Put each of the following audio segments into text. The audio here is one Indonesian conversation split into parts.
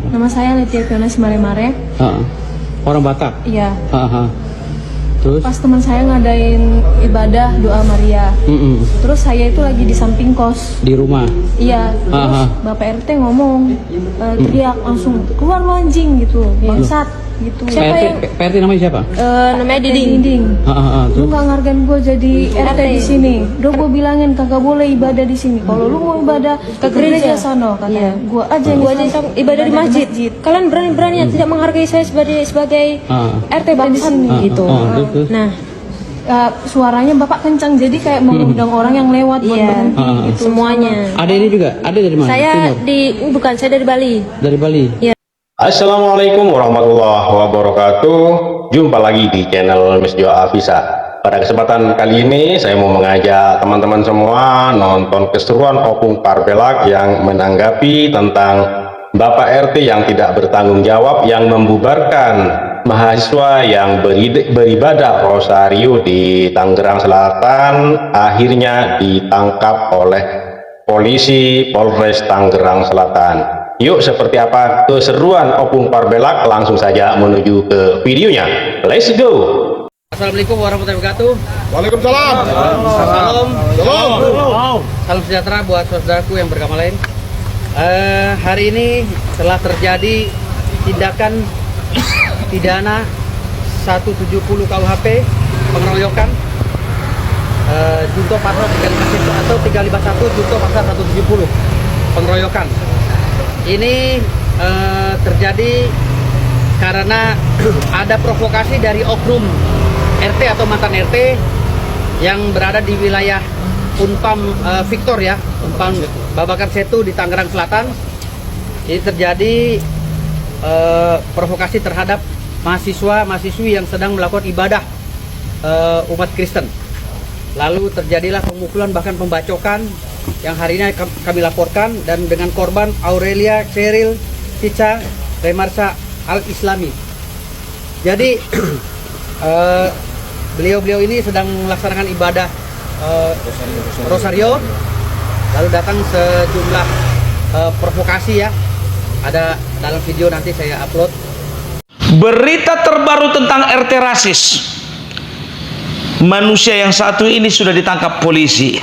Nama saya Letia Fiona Mare. Orang Batak? Iya. Terus? Pas teman saya ngadain ibadah doa Maria. Terus saya itu lagi di samping kos. Di rumah? Iya. Terus Bapak RT ngomong, teriak langsung, keluar lu anjing gitu, bangsat gitu. Siapa yang? PRT namanya siapa? Namanya Diding. Lu nggak ngargain gue jadi RT di sini. Udah gue bilangin kagak boleh ibadah di sini. Kalau lu mau ibadah ke gereja sono, katanya. Gue aja ibadah di masjid. Kalian berani-berani tidak menghargai saya sebagai RT bangsat gitu. Nah, suaranya bapak kencang jadi kayak mengundang orang yang lewat buat berhenti gitu semuanya. Ada ini juga? Ada dari mana? Saya Timur? saya dari Bali. Dari Bali? Ya. Assalamualaikum warahmatullahi wabarakatuh. Jumpa lagi di channel Mas Jo Afisa. Pada kesempatan kali ini saya mau mengajak teman-teman semua nonton keseruan Opung Parpelak yang menanggapi tentang Bapak RT yang tidak bertanggung jawab yang membubarkan mahasiswa yang beribadah rosario di Tangerang Selatan akhirnya ditangkap oleh polisi Polres Tangerang Selatan. Yuk, seperti apa keseruan Opung Parpelak? Langsung saja menuju ke videonya. Let's go. Assalamualaikum warahmatullahi wabarakatuh. Waalaikumsalam. Salam sejahtera buat saudaraku yang beragama lain. Hari ini telah terjadi tindakan pidana 170 KUHP pengeroyokan, junto pasal 351 atau 351 junto pasal 170 pengeroyokan. Ini terjadi karena ada provokasi dari oknum RT atau mantan RT yang berada di wilayah Unpam Victor ya, Unpam Babakan Setu di Tangerang Selatan. Ini terjadi provokasi terhadap mahasiswa-mahasiswi yang sedang melakukan ibadah umat Kristen. Lalu terjadilah pemukulan bahkan pembacokan yang hari ini kami laporkan, dan dengan korban Aurelia Cheryl Cica Remarsa Al-Islami. Jadi beliau-beliau ini sedang melaksanakan ibadah rosario, lalu datang sejumlah provokasi ya. Ada dalam video, nanti saya upload. Berita terbaru tentang RT rasis. Manusia yang satu ini sudah ditangkap polisi.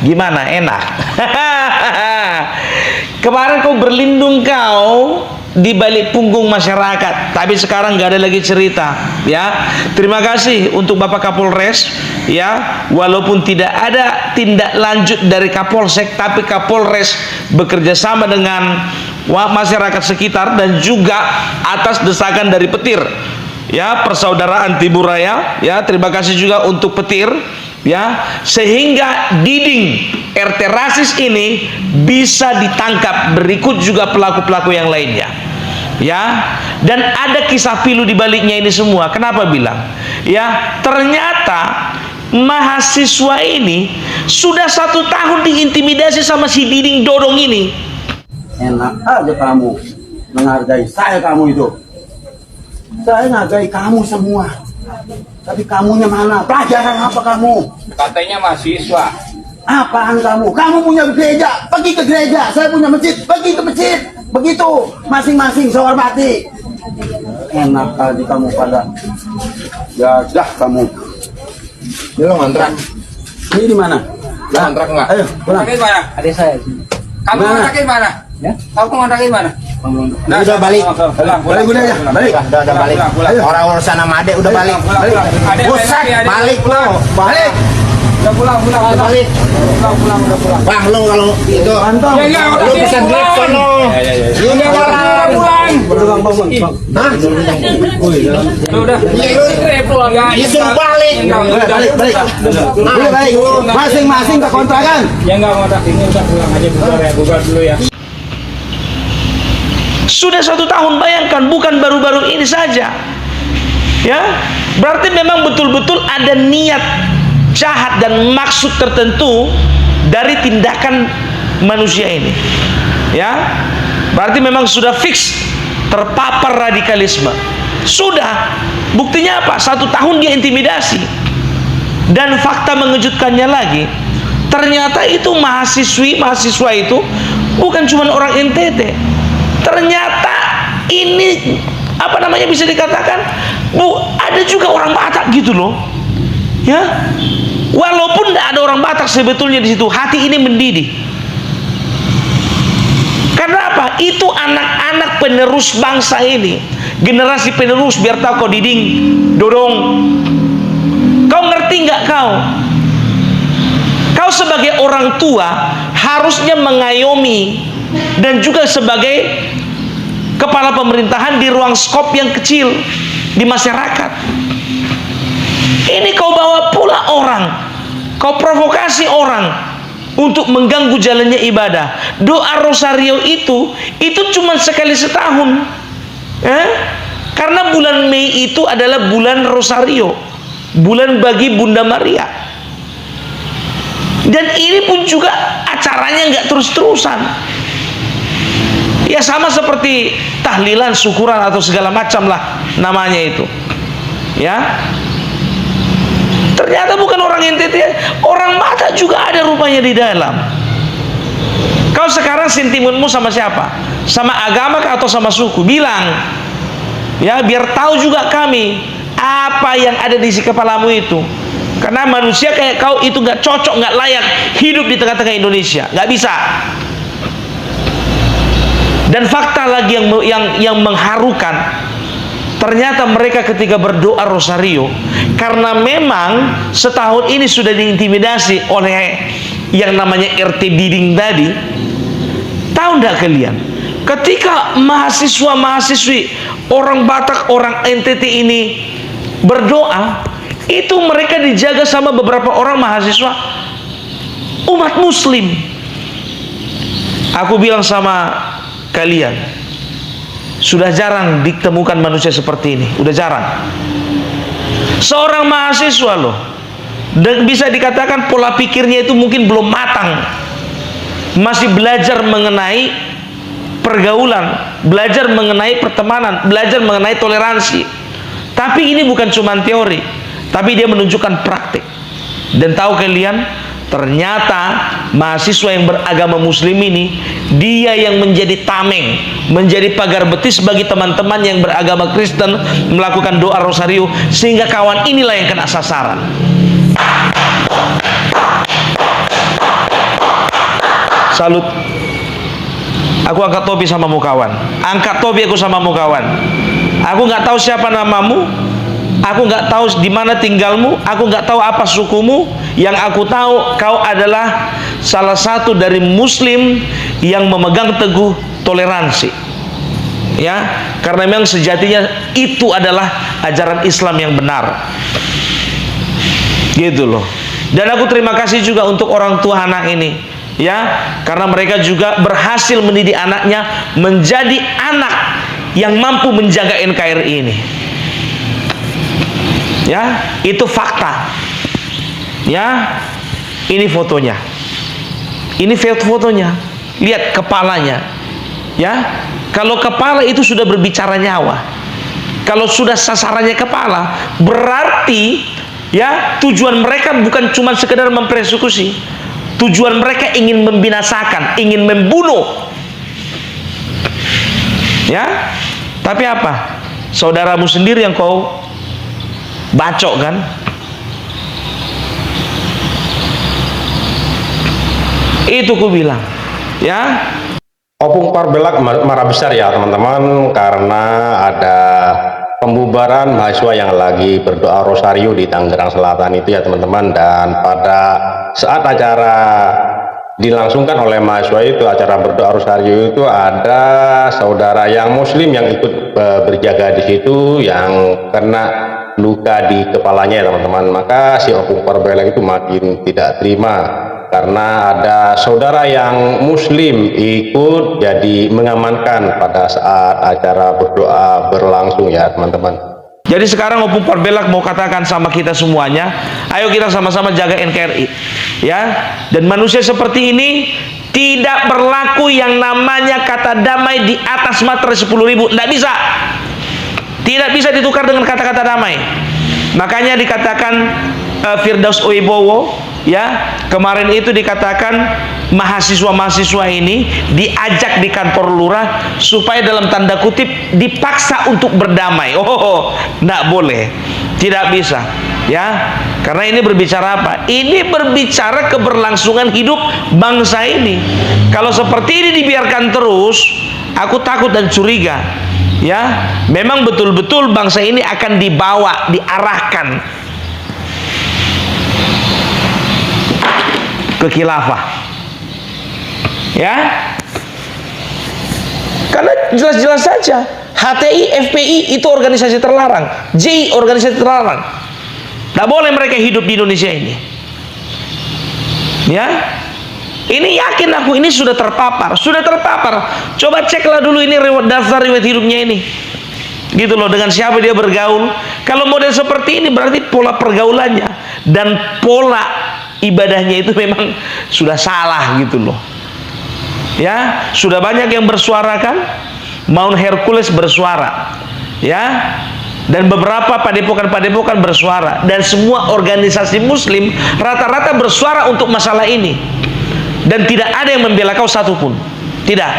Gimana, enak? Kemarin kau berlindung kau di balik punggung masyarakat, tapi sekarang nggak ada lagi cerita ya. Terima kasih untuk Bapak Kapolres ya, walaupun tidak ada tindak lanjut dari Kapolsek, tapi Kapolres bekerja sama dengan masyarakat sekitar dan juga atas desakan dari Petir ya, Persaudaraan Timur Raya ya. Terima kasih juga untuk Petir ya, sehingga Diding RT rasis ini bisa ditangkap, berikut juga pelaku-pelaku yang lainnya ya. Dan ada kisah pilu di baliknya ini semua. Kenapa bilang ya? Ternyata mahasiswa ini sudah 1 tahun diintimidasi sama si Diding Dodong ini. Enak aja kamu menghargai saya, kamu itu. Saya menghargai kamu semua. Tapi kamunya mana? Pelajaran apa kamu? Katanya mahasiswa. Apaan kamu? Kamu punya gereja, pergi ke gereja. Saya punya masjid, pergi ke masjid. Begitu, masing-masing saya hormati. Enak aja kamu pada. Ya dah kamu. Ini lo ngontrak? Ini di mana? Lo ngontrak nggak? Ayo, pulang. Kontrakin mana? Adik saya. Kamu Mana? kontrakin mana? Ya? Kamu kontrakin mana? Nah, udah balik. Balik udah ya, balik. Udah balik. Ayo. Orang urusan sama adek udah balik. Balik. Adek, Buset, adek, balik lo. Balik. Udah pulang. Balik. Udah pulang. Bang, lo kalau itu Ya, enggak, lo udah bisa pulang. grab sono. Udah pulang. Hah? Udah. Pulang ya. Disuruh balik. Balik. Balik. Masing-masing ke kontrakan. Ya enggak ngontrak, ini udah pulang aja, bubar dulu ya. Sudah 1 tahun, bayangkan, bukan baru-baru ini saja ya. Berarti memang betul-betul ada niat jahat dan maksud tertentu dari tindakan manusia ini ya. Berarti memang sudah fix terpapar radikalisme. Sudah, buktinya apa? 1 tahun dia intimidasi. Dan fakta mengejutkannya lagi, ternyata itu mahasiswa itu bukan cuma orang NTT. Ternyata ini apa namanya, bisa dikatakan ada juga orang Batak gitu loh, ya. Walaupun tidak ada orang Batak sebetulnya di situ, hati ini mendidih. Karena apa? Itu anak-anak penerus bangsa ini, generasi penerus. Biar tahu kau Diding, Dodong, kau ngerti nggak kau? Kau sebagai orang tua harusnya mengayomi, dan juga sebagai kepala pemerintahan di ruang skop yang kecil di masyarakat. Ini kau bawa pula orang, kau provokasi orang untuk mengganggu jalannya ibadah. Doa rosario itu cuma sekali setahun, karena bulan Mei itu adalah bulan rosario, bulan bagi Bunda Maria. Dan ini pun juga acaranya nggak terus-terusan. Ya sama seperti tahlilan, syukuran atau segala macam lah namanya itu. Ya. Ternyata bukan orang NTT, orang Batak juga ada rupanya di dalam. Kau sekarang sentimenmu sama siapa? Sama agama atau sama suku? Bilang. Ya, biar tahu juga kami apa yang ada di isi kepalamu itu. Karena manusia kayak kau itu nggak cocok, nggak layak hidup di tengah-tengah Indonesia, nggak bisa. Dan fakta lagi yang mengharukan, ternyata mereka ketika berdoa rosario, karena memang setahun ini sudah diintimidasi oleh yang namanya RT Diding tadi. Tahu nggak kalian? Ketika mahasiswa-mahasiswi orang Batak, orang NTT ini berdoa, itu mereka dijaga sama beberapa orang mahasiswa umat Muslim. Aku bilang sama kalian, sudah jarang ditemukan manusia seperti ini, udah jarang. Seorang mahasiswa loh, dan bisa dikatakan pola pikirnya itu mungkin belum matang, masih belajar mengenai pergaulan, belajar mengenai pertemanan, belajar mengenai toleransi. Tapi ini bukan cuma teori, tapi dia menunjukkan praktik. Dan tahu kalian, ternyata mahasiswa yang beragama Muslim ini, dia yang menjadi tameng, menjadi pagar betis bagi teman-teman yang beragama Kristen melakukan doa rosario, sehingga kawan inilah yang kena sasaran. Salut. Aku angkat topi sama mukawan. Angkat topi aku sama mukawan. Aku nggak tahu siapa namamu, aku nggak tahu di mana tinggalmu, aku nggak tahu apa sukumu. Yang aku tahu, kau adalah salah satu dari Muslim yang memegang teguh toleransi. Ya, karena memang sejatinya itu adalah ajaran Islam yang benar. Gitu loh. Dan aku terima kasih juga untuk orang tua anak ini, ya, karena mereka juga berhasil mendidik anaknya menjadi anak yang mampu menjaga NKRI ini. Ya, itu fakta. Ya, ini fotonya. Ini fotonya. Lihat kepalanya. Ya, kalau kepala itu sudah berbicara nyawa. Kalau sudah sasarannya kepala, berarti ya tujuan mereka bukan cuma sekedar mempersekusi. Tujuan mereka ingin membinasakan, ingin membunuh. Ya, tapi apa? Saudaramu sendiri yang kau bacok kan? Itu ku bilang, ya. Opung Parbelak marah besar ya teman-teman, karena ada pembubaran mahasiswa yang lagi berdoa rosario di Tangerang Selatan itu ya teman-teman. Dan pada saat acara dilangsungkan oleh mahasiswa itu, acara berdoa rosario itu, ada saudara yang Muslim yang ikut berjaga di situ yang kena luka di kepalanya ya teman-teman. Maka si Opung Parbelak itu makin tidak terima karena ada saudara yang Muslim ikut jadi mengamankan pada saat acara berdoa berlangsung ya teman-teman. Jadi sekarang Opung Parbelak mau katakan sama kita semuanya, ayo kita sama-sama jaga NKRI, ya. Dan manusia seperti ini tidak berlaku yang namanya kata damai di atas materai 10.000, tidak bisa. Tidak bisa ditukar dengan kata-kata damai. Makanya dikatakan Firdaus Oebowo, ya, kemarin itu dikatakan mahasiswa-mahasiswa ini diajak di kantor lurah supaya dalam tanda kutip dipaksa untuk berdamai. Oh, enggak boleh, tidak bisa, ya, karena ini berbicara apa? Ini berbicara keberlangsungan hidup bangsa ini. Kalau seperti ini dibiarkan terus, aku takut dan curiga, ya, memang betul-betul bangsa ini akan dibawa, diarahkan ke khilafah, ya, karena jelas-jelas saja HTI, FPI itu organisasi terlarang, JI organisasi terlarang, tidak boleh mereka hidup di Indonesia ini, ya. Ini yakin aku, ini sudah terpapar. Coba ceklah dulu ini daftar riwayat hidupnya ini, gitu loh, dengan siapa dia bergaul. Kalau model seperti ini berarti pola pergaulannya dan pola ibadahnya itu memang sudah salah, gitu loh, ya. Sudah banyak yang bersuara kan, Mount Hercules bersuara, ya, dan beberapa padepokan-padepokan bersuara, dan semua organisasi muslim rata-rata bersuara untuk masalah ini, dan tidak ada yang membela kau satupun, tidak,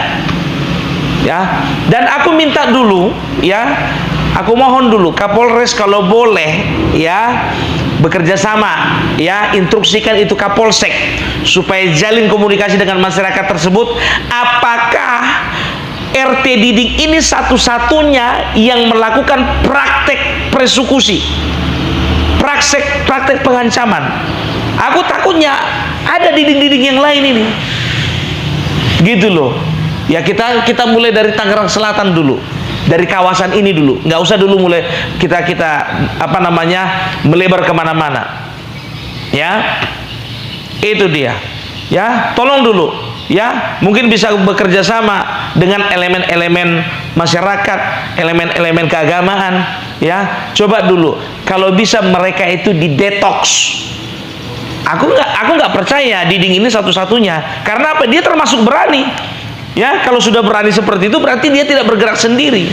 ya. Dan aku minta dulu, ya, aku mohon dulu Kapolres kalau boleh, ya, bekerja sama, ya, instruksikan itu Kapolsek supaya jalin komunikasi dengan masyarakat tersebut. Apakah RT Diding ini satu-satunya yang melakukan praktek persekusi, praktek pengancaman? Aku takutnya ada dinding-dinding yang lain ini, gitu loh, ya. Kita mulai dari Tangerang Selatan dulu, dari kawasan ini dulu, nggak usah dulu mulai kita apa namanya melebar kemana-mana, ya. Itu dia, ya. Tolong dulu, ya, mungkin bisa bekerja sama dengan elemen-elemen masyarakat, elemen-elemen keagamaan, ya. Coba dulu kalau bisa mereka itu didetoks. Aku nggak percaya Diding ini satu-satunya. Karena apa? Dia termasuk berani, ya. Kalau sudah berani seperti itu berarti dia tidak bergerak sendiri,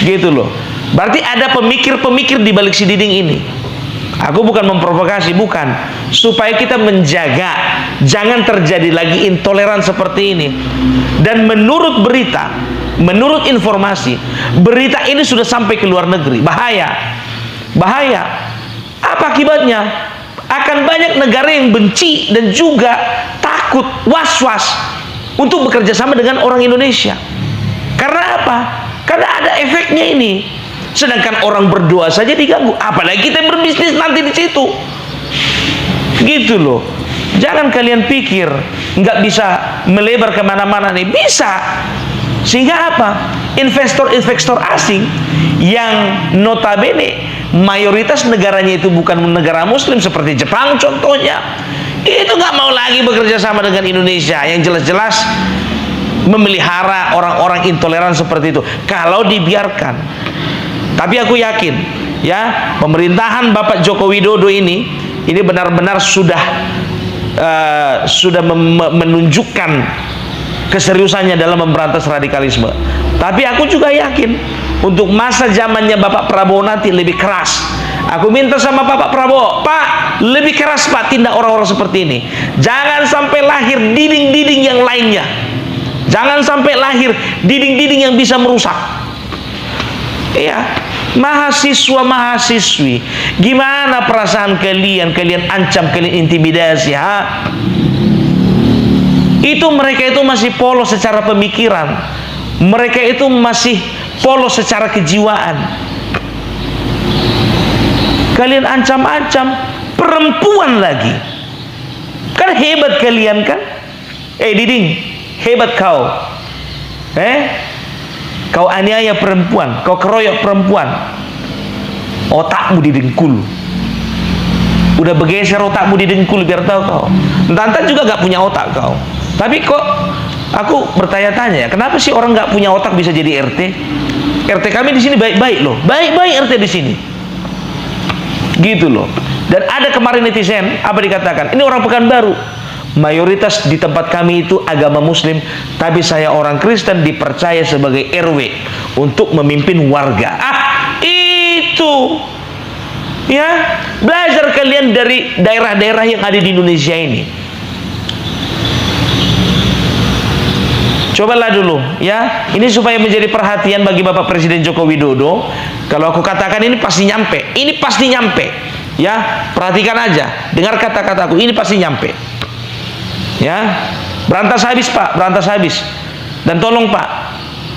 gitu loh. Berarti ada pemikir-pemikir di balik si Diding ini. Aku bukan memprovokasi, bukan, supaya kita menjaga jangan terjadi lagi intoleran seperti ini. Dan menurut berita, menurut informasi, berita ini sudah sampai ke luar negeri. Bahaya. Apa akibatnya? Akan banyak negara yang benci dan juga takut, was-was untuk bekerja sama dengan orang Indonesia. Karena apa? Karena ada efeknya ini. Sedangkan orang berdoa saja diganggu, apalagi kita berbisnis nanti di situ, gitu loh. Jangan kalian pikir nggak bisa melebar kemana-mana nih, bisa. Sehingga apa? Investor-investor asing yang notabene mayoritas negaranya itu bukan negara muslim seperti Jepang contohnya, itu nggak mau lagi bekerja sama dengan Indonesia yang jelas-jelas memelihara orang-orang intoleran seperti itu kalau dibiarkan. Tapi aku yakin, ya, pemerintahan Bapak Joko Widodo ini benar-benar sudah menunjukkan keseriusannya dalam memberantas radikalisme. Tapi aku juga yakin untuk masa zamannya Bapak Prabowo nanti lebih keras. Aku minta sama Bapak Prabowo, Pak, lebih keras Pak tindak orang-orang seperti ini. Jangan sampai lahir dinding-dinding yang lainnya. Jangan sampai lahir dinding-dinding yang bisa merusak. Ya, mahasiswa-mahasiswi, gimana perasaan kalian? Kalian ancam, kalian intimidasi, ha? Itu mereka itu masih polos secara pemikiran. Mereka itu masih polos secara kejiwaan. Kalian ancam-ancam perempuan lagi. Kan hebat kalian kan? Diding, hebat kau. Kau aniaya perempuan, kau keroyok perempuan. Otakmu didengkul. Udah bergeser otakmu didengkul biar tahu kau. Entah juga gak punya otak kau. Tapi kok aku bertanya-tanya, kenapa sih orang nggak punya otak bisa jadi RT? RT kami di sini baik-baik loh, baik-baik RT di sini, gitu loh. Dan ada kemarin netizen apa dikatakan? Ini orang Pekanbaru, mayoritas di tempat kami itu agama Muslim, tapi saya orang Kristen dipercaya sebagai RW untuk memimpin warga. Itu Ya, belajar kalian dari daerah-daerah yang ada di Indonesia ini. Cobalah dulu, ya. Ini supaya menjadi perhatian bagi Bapak Presiden Joko Widodo. Kalau aku katakan ini pasti nyampe. Ini pasti nyampe. Ya, perhatikan aja. Dengar kata-kataku, ini pasti nyampe. Ya, berantas habis Pak, berantas habis. Dan tolong Pak,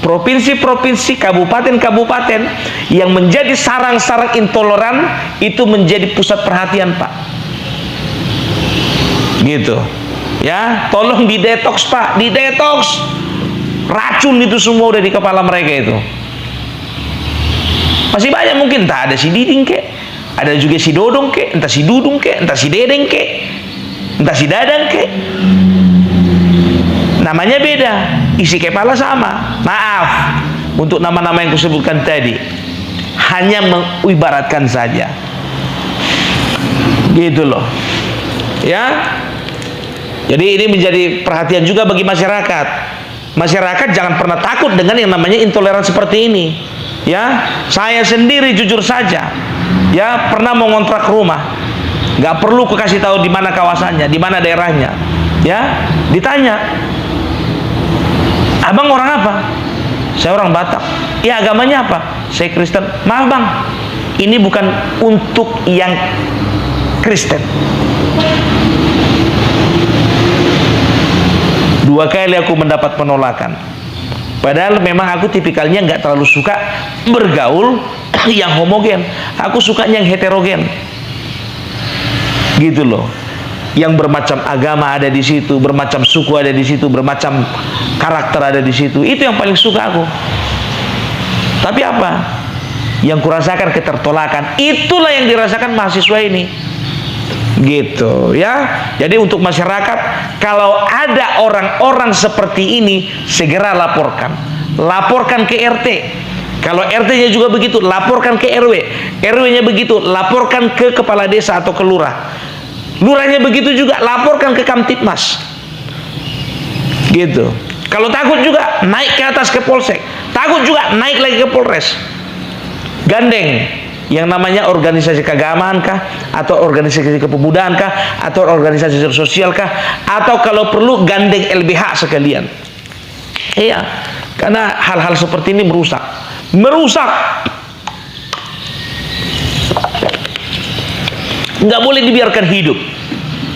provinsi-provinsi, kabupaten-kabupaten yang menjadi sarang-sarang intoleran itu menjadi pusat perhatian Pak. Gitu. Ya, tolong didetoks Pak, didetoks. Racun itu semua udah di kepala mereka itu. Masih banyak mungkin, entah ada si Diding kek, ada juga si Dodong kek, entah si Dudung kek, entah si Dedeng kek, entah si Dadang kek. Namanya beda, isi kepala sama. Maaf untuk nama-nama yang kusebutkan tadi, hanya mengibaratkan saja. Gitu loh. Ya. Jadi ini menjadi perhatian juga bagi masyarakat. Masyarakat jangan pernah takut dengan yang namanya intoleran seperti ini. Ya, saya sendiri jujur saja, ya pernah mengontrak rumah. Nggak perlu ku kasih tahu di mana kawasannya, di mana daerahnya. Ya, ditanya, abang orang apa? Saya orang Batak. Ya, agamanya apa? Saya Kristen. Maaf bang, ini bukan untuk yang Kristen. 2 kali aku mendapat penolakan. Padahal memang aku tipikalnya nggak terlalu suka bergaul yang homogen. Aku sukanya yang heterogen. Gitu loh. Yang bermacam agama ada di situ, bermacam suku ada di situ, bermacam karakter ada di situ. Itu yang paling suka aku. Tapi apa? Yang kurasakan ketertolakan. Itulah yang dirasakan mahasiswa ini. Gitu ya. Jadi untuk masyarakat, kalau ada orang-orang seperti ini, segera laporkan. Laporkan ke RT. Kalau RT-nya juga begitu, laporkan ke RW. RW-nya begitu, laporkan ke kepala desa atau ke lurah. Lurahnya begitu juga, laporkan ke Kamtipmas. Gitu. Kalau takut juga, naik ke atas ke Polsek. Takut juga, naik lagi ke Polres. Gandeng yang namanya organisasi keagamaan kah, atau organisasi kepemudaan kah, atau organisasi sosial kah, atau kalau perlu gandeng LBH sekalian. Iya, karena hal-hal seperti ini merusak, nggak boleh dibiarkan hidup,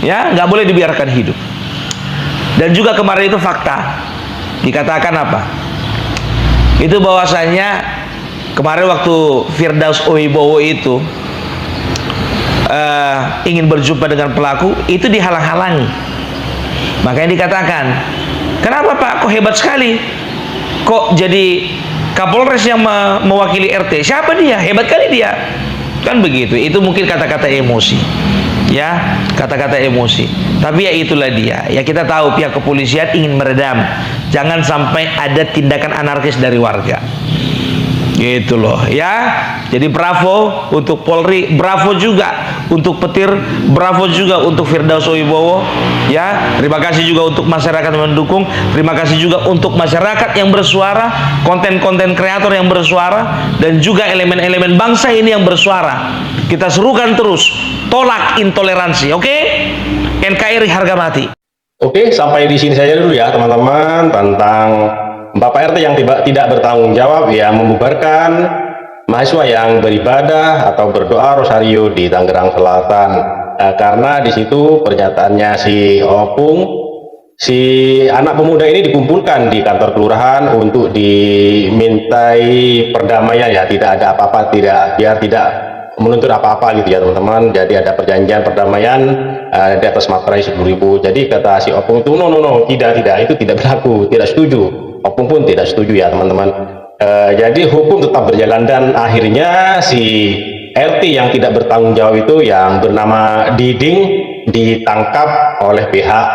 ya, nggak boleh dibiarkan hidup. Dan juga kemarin itu fakta dikatakan apa? Itu bahwasanya kemarin waktu Firdaus Owibowo itu ingin berjumpa dengan pelaku, itu dihalang-halangi. Makanya dikatakan, kenapa Pak kok hebat sekali, kok jadi Kapolres yang mewakili RT? Siapa dia? Hebat kali dia. Kan begitu. Itu mungkin kata-kata emosi, ya, kata-kata emosi. Tapi ya itulah dia. Ya kita tahu pihak kepolisian ingin meredam, jangan sampai ada tindakan anarkis dari warga. Gitu loh, ya. Jadi bravo untuk Polri, bravo juga untuk Petir, bravo juga untuk Firdaus Owibowo, ya. Terima kasih juga untuk masyarakat yang mendukung, terima kasih juga untuk masyarakat yang bersuara, konten-konten kreator yang bersuara, dan juga elemen-elemen bangsa ini yang bersuara. Kita serukan terus, tolak intoleransi, oke? NKRI harga mati. Oke, sampai di sini saja dulu ya teman-teman tentang Bapak RT yang tidak bertanggung jawab yang membubarkan mahasiswa yang beribadah atau berdoa rosario di Tangerang Selatan. Karena di situ pernyataannya si Opung, si anak pemuda ini dikumpulkan di kantor kelurahan untuk dimintai perdamaian, ya, tidak ada apa-apa, biar tidak menuntut apa-apa gitu ya teman-teman. Jadi ada perjanjian perdamaian di atas materai 10.000. Jadi kata si Opung itu no, tidak, itu tidak berlaku, tidak setuju. Opung pun tidak setuju ya teman-teman. Jadi hukum tetap berjalan dan akhirnya si RT yang tidak bertanggung jawab itu yang bernama Diding ditangkap oleh pihak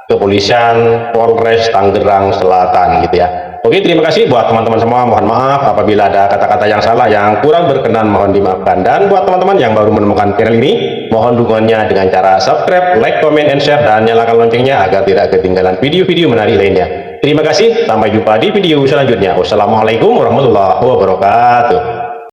kepolisian Polres Tangerang Selatan gitu ya. Oke, terima kasih buat teman-teman semua. Mohon maaf apabila ada kata-kata yang salah, yang kurang berkenan, mohon dimaafkan. Dan buat teman-teman yang baru menemukan channel ini, mohon dukungannya dengan cara subscribe, like, comment, and share, dan nyalakan loncengnya agar tidak ketinggalan video-video menarik lainnya. Terima kasih, sampai jumpa di video selanjutnya. Wassalamualaikum warahmatullahi wabarakatuh.